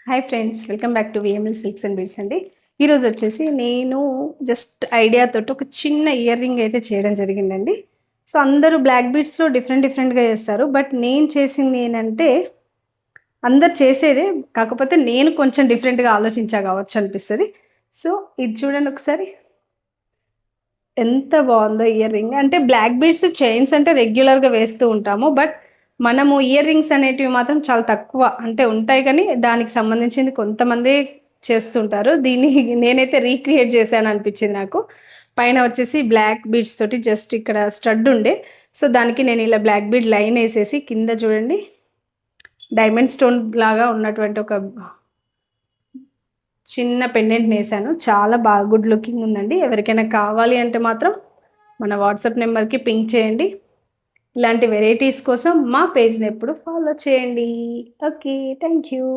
Hi friends, welcome back to VML silks and beads అండి. ఈరోజు వచ్చేసి నేను జస్ట్ ఐడియా తోటి ఒక చిన్న ఇయర్ రింగ్ అయితే చేయడం జరిగిందండి. సో అందరూ బ్లాక్ బీడ్స్లో డిఫరెంట్గా చేస్తారు. బట్ నేను చేసింది ఏంటంటే అందరు చేసేదే, కాకపోతే నేను కొంచెం డిఫరెంట్గా ఆలోచించా కావచ్చు అనిపిస్తుంది. సో ఇది చూడండి ఒకసారి, ఎంత బాగుందో ఇయర్ రింగ్. అంటే బ్లాక్ బీడ్స్ చైన్స్ అంటే రెగ్యులర్గా వేస్తూ ఉంటాము. బట్ మనము ఇయర్ రింగ్స్ అనేటివి మాత్రం చాలా తక్కువ అంటే ఉంటాయి, కానీ దానికి సంబంధించింది కొంతమంది చేస్తుంటారు. దీన్ని నేనైతే రీక్రియేట్ చేశాను అనిపించింది నాకు. పైన వచ్చేసి బ్లాక్ బీడ్స్ తోటి జస్ట్ ఇక్కడ స్టడ్ ఉండే, సో దానికి నేను ఇలా బ్లాక్ బీడ్ లైన్ వేసేసి కింద చూడండి డైమండ్ స్టోన్ లాగా ఉన్నటువంటి ఒక చిన్న పెండెంట్ వేసాను. చాలా బాగా గుడ్ లుకింగ్ ఉందండి. ఎవరికైనా కావాలి అంటే మాత్రం మన వాట్సాప్ నెంబర్కి పింక్ చేయండి. ఇలాంటి వెరైటీస్ కోసం మా పేజ్ని ఎప్పుడు ఫాలో చేయండి. Okay, thank you.